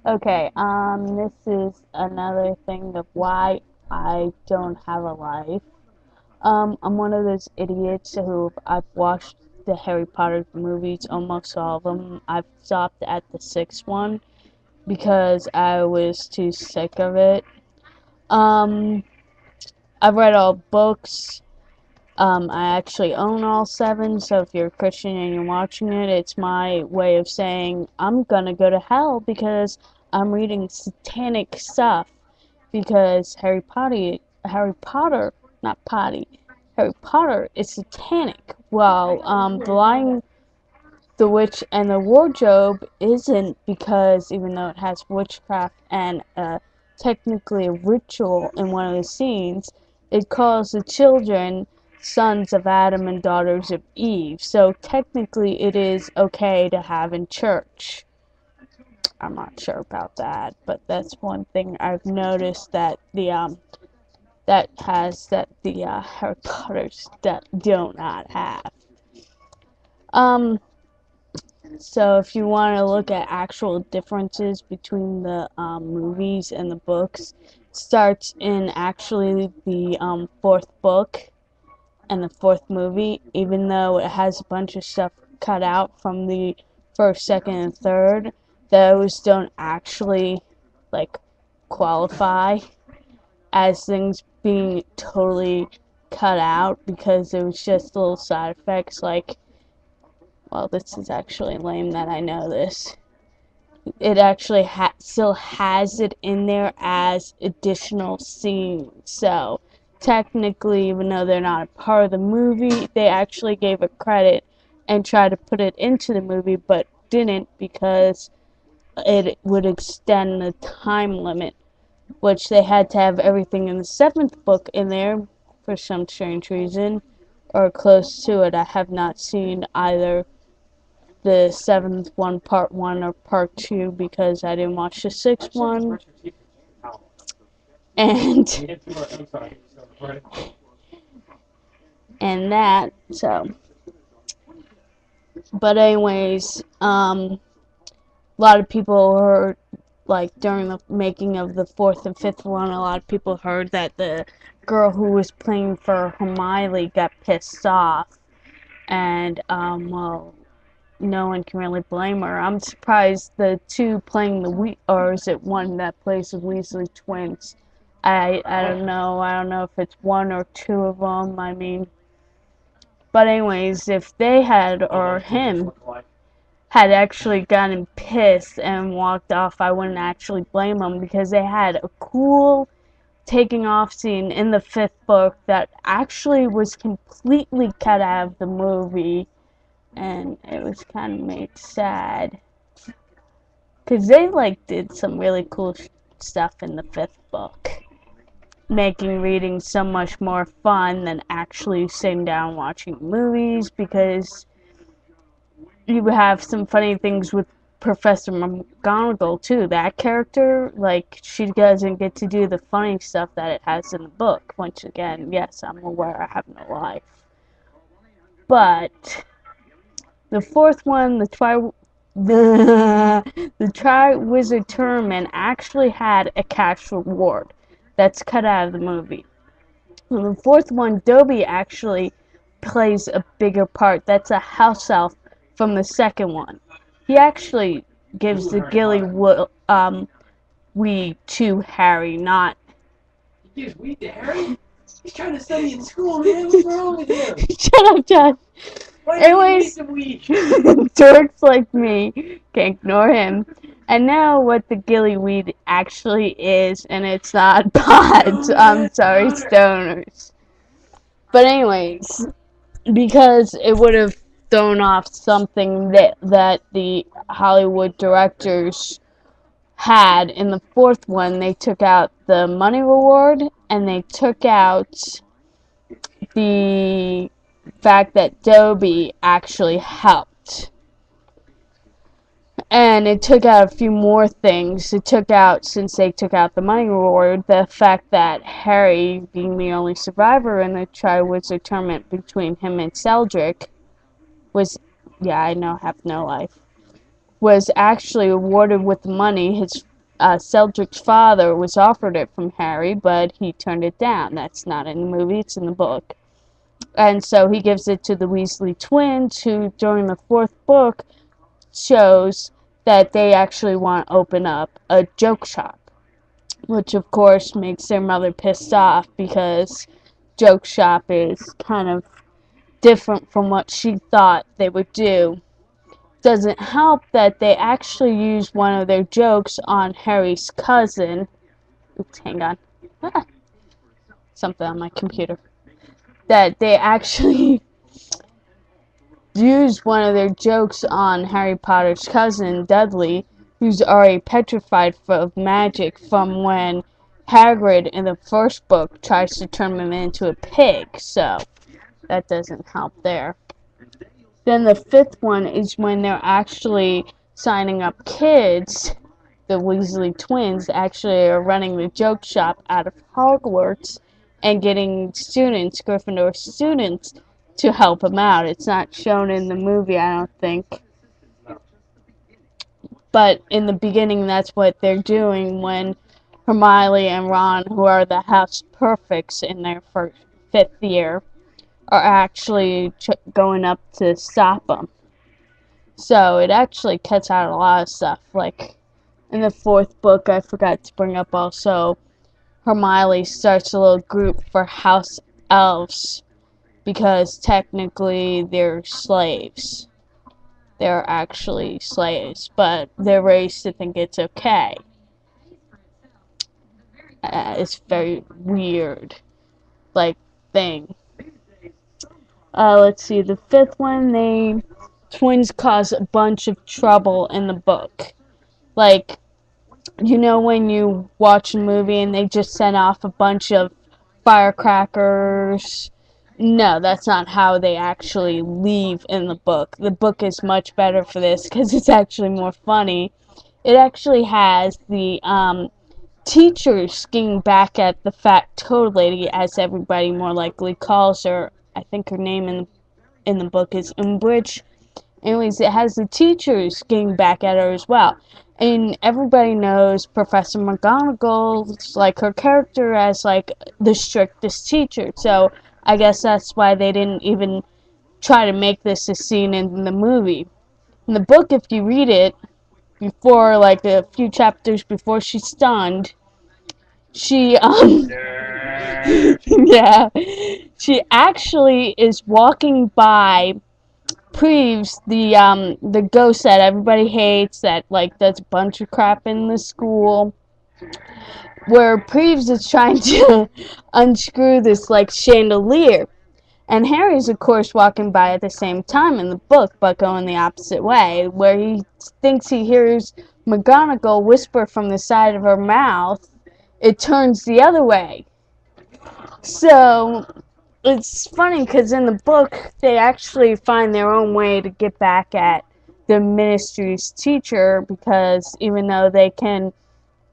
Okay, this is another thing of why I don't have a life. I'm one of those idiots who I've watched the Harry Potter movies, almost all of them. I've stopped at the sixth one because I was too sick of it. Um, I've read all books. I actually own all seven, so if you're a Christian and you're watching it, it's my way of saying I'm gonna go to hell because I'm reading satanic stuff. Because not potty, Harry Potter is satanic. While The Lion, the Witch, and the Wardrobe isn't, because even though it has witchcraft and technically a ritual in one of the scenes, it calls the children sons of Adam and daughters of Eve. So technically it is okay to have in church. I'm not sure about that, but that's one thing I've noticed that the Harry Potters that do not have. Um, So if you want to look at actual differences between the movies and the books, it starts in actually the fourth book and the fourth movie, even though it has a bunch of stuff cut out from the first, second, and third, those don't actually like qualify as things being totally cut out because it was just little side effects like, well, this is actually lame that I know this. It actually still has it in there as additional scenes. So technically, even though they're not a part of the movie, they actually gave a credit and tried to put it into the movie, but didn't because it would extend the time limit, which they had to have everything in the seventh book in there for some strange reason, or close to it. I have not seen either the seventh one, part one, or part two because I didn't watch the sixth one. And and that so but anyways, a lot of people heard, like during the making of the fourth and fifth one, a lot of people heard that the girl who was playing for Hermione got pissed off, and well, no one can really blame her. I'm surprised the two playing or is it one that plays the Weasley twins? I don't know. I don't know if it's one or two of them. I mean, but anyways, if they had, or him had actually gotten pissed and walked off, I wouldn't actually blame them because they had a cool taking off scene in the fifth book that actually was completely cut out of the movie, and it was kind of made sad because they like did some really cool stuff in the fifth book, making reading so much more fun than actually sitting down watching movies, because you have some funny things with Professor McGonagall too. That character, like, she doesn't get to do the funny stuff that it has in the book. Once again, yes, I'm aware I have no life. But the fourth one, the Triwizard Tournament actually had a cash reward that's cut out of the movie. In the fourth one, Dobby actually plays a bigger part. That's a house elf from the second one. He actually gives the Gilly weed to Harry, not. He gives weed to Harry? He's trying to study in school, man. What's wrong with him? Shut up, John. Why Anyways, did he make dorks like me can ignore him. And now what the Gilly weed actually is, and it's not pot. I'm sorry, stoners. But anyways, because it would have thrown off something that the Hollywood directors had in the fourth one, they took out the money reward and they took out the fact that Dobby actually helped. And it took out a few more things. It took out, since they took out the money reward, the fact that Harry, being the only survivor in the Triwizard Tournament between him and Cedric, was, yeah, I know, have no life, was actually awarded with money. His Cedric's father was offered it from Harry, but he turned it down. That's not in the movie, it's in the book. And so he gives it to the Weasley twins, who during the fourth book shows that they actually want to open up a joke shop, which of course makes their mother pissed off because joke shop is kind of different from what she thought they would do. Doesn't help that they actually use one of their jokes on Harry's cousin. Oops, hang on. Ah, something on my computer. That they actually used one of their jokes on Harry Potter's cousin, Dudley, who's already petrified of magic from when Hagrid in the first book tries to turn him into a pig, so that doesn't help there. Then the fifth one is when they're actually signing up kids. The Weasley twins actually are running the joke shop out of Hogwarts and getting students, Gryffindor students, to help them out. It's not shown in the movie, I don't think. But in the beginning, that's what they're doing when Hermione and Ron, who are the House Perfects in their fifth year, are actually going up to stop them. So it actually cuts out a lot of stuff. Like in the fourth book, I forgot to bring up also, Hermione starts a little group for House Elves because technically they're slaves. They're actually slaves, but they're raised to think it's okay. It's very weird, like, thing. Let's see, the fifth one, twins cause a bunch of trouble in the book. Like, you know when you watch a movie and they just send off a bunch of firecrackers? No, that's not how they actually leave in the book. The book is much better for this because it's actually more funny. It actually has the teacher skiing back at the fat toad lady, as everybody more likely calls her. I think her name in the book is Umbridge. Anyways, it has the teachers skiing back at her as well. And everybody knows Professor McGonagall's, like, her character as, like, the strictest teacher. So I guess that's why they didn't even try to make this a scene in the movie. In the book, if you read it, before, like, a few chapters before she's stunned, she, yeah, she actually is walking by Peeves, the ghost that everybody hates, that, like, does a bunch of crap in the school, where Peeves is trying to unscrew this, like, chandelier. And Harry's, of course, walking by at the same time in the book, but going the opposite way, where he thinks he hears McGonagall whisper from the side of her mouth. It turns the other way. So it's funny because in the book, they actually find their own way to get back at the Ministry's teacher, because even though they can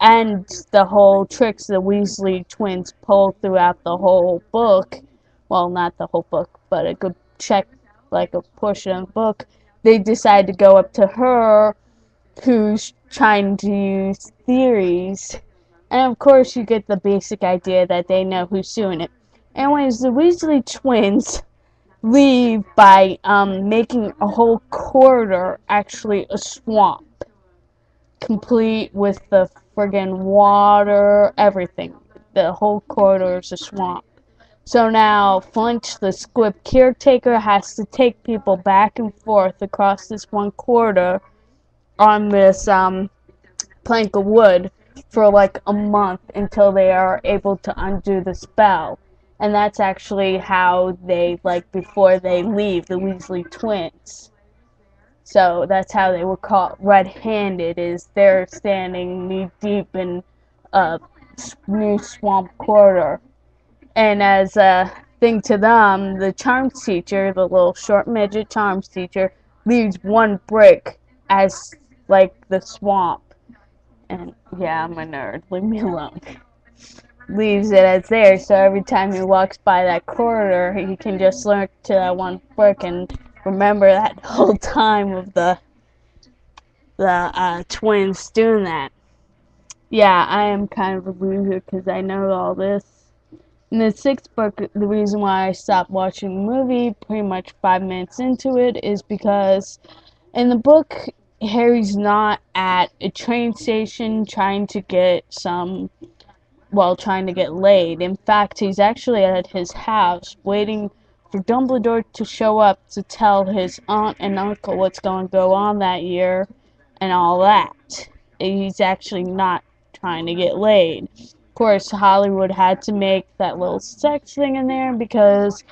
end the whole tricks the Weasley twins pull throughout the whole book, well, not the whole book, but a good check, like a portion of the book, they decide to go up to her, who's trying to use theories. And of course, you get the basic idea that they know who's doing it. Anyways, the Weasley twins leave by making a whole corridor actually a swamp, complete with the friggin' water, everything. The whole corridor is a swamp. So now Flinch, the Squib caretaker, has to take people back and forth across this one corridor on this plank of wood for like a month until they are able to undo the spell. And that's actually how they, like, before they leave, the Weasley twins. So that's how they were caught red-handed, is they're standing knee-deep in a new swamp corridor. And as a thing to them, the charms teacher, the little short midget charms teacher, leaves one brick as, like, the swamp. And yeah, I'm a nerd. Leave me alone. Leaves it as there, so every time he walks by that corridor, he can just look to that one brick and remember that whole time of the twins doing that. Yeah, I am kind of a loser because I know all this. In the sixth book, the reason why I stopped watching the movie pretty much 5 minutes into it is because in the book, Harry's not at a train station trying to get trying to get laid. In fact, he's actually at his house waiting for Dumbledore to show up to tell his aunt and uncle what's going to go on that year and all that. He's actually not trying to get laid. Of course, Hollywood had to make that little sex thing in there because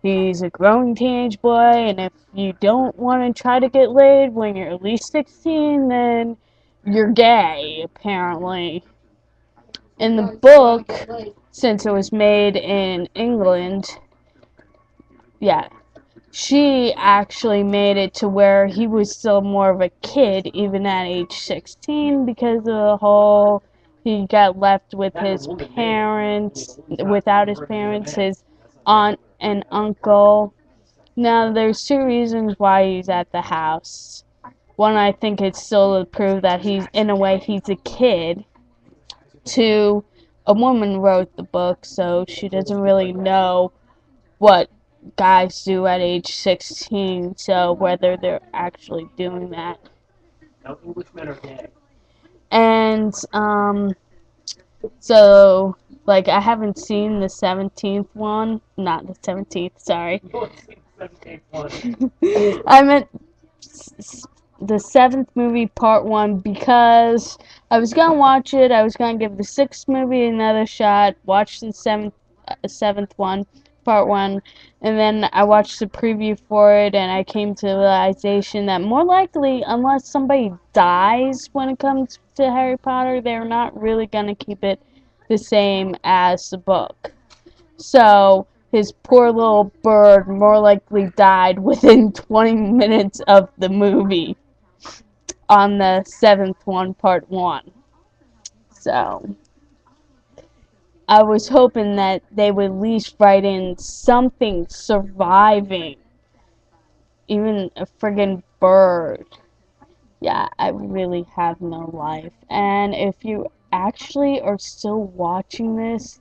he's a grown teenage boy, and if you don't want to try to get laid when you're at least 16, then you're gay, apparently. In the book, since it was made in England, yeah, she actually made it to where he was still more of a kid, even at age 16, because of the whole he got left with his parents, without his parents, his aunt and uncle. Now, there's two reasons why he's at the house. One, I think it's still to prove that in a way, he's a kid. Two, a woman wrote the book, so she doesn't really know what guys do at age 16, so whether they're actually doing that. No Englishmen are gay. And, so, like, I haven't seen the 17th one. Not the 17th, sorry. I meant the seventh movie, part one, because I was gonna watch it. I was gonna give the sixth movie another shot. Watch the seventh one, part one, and then I watched the preview for it, and I came to the realization that more likely, unless somebody dies when it comes to Harry Potter, they're not really gonna keep it the same as the book. So his poor little bird more likely died within 20 minutes of the movie on the seventh one, part one. So I was hoping that they would at least write in something surviving, even a friggin' bird. Yeah, I really have no life. And if you actually are still watching this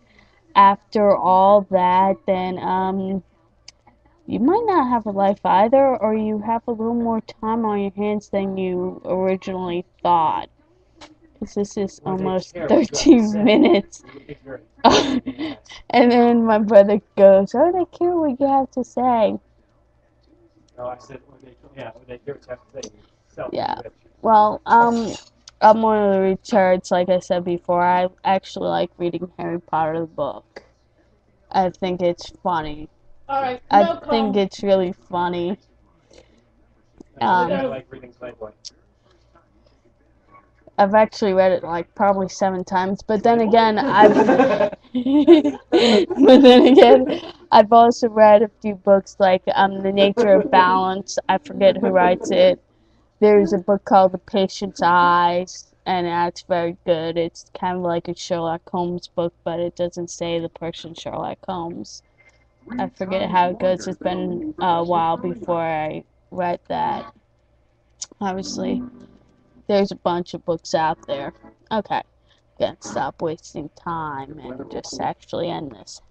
after all that, then you might not have a life either, or you have a little more time on your hands than you originally thought. Because this is almost 13 minutes. And then my brother goes, "Oh, they care what you have to say." No, I said when they hear what you have to say. Yeah. Well, I'm one of the retards, like I said before. I actually like reading Harry Potter the book. I think it's funny. Alright, I think it's really funny. I like reading Playboy. I've actually read it like probably 7 times, but then again, I've also read a few books like The Nature of Balance. I forget who writes it. There's a book called The Patient's Eyes, and that's very good. It's kind of like a Sherlock Holmes book, but it doesn't say the person Sherlock Holmes. I forget how it goes. It's been a while before I read that. Obviously, there's a bunch of books out there. Okay, gotta stop wasting time and just actually end this.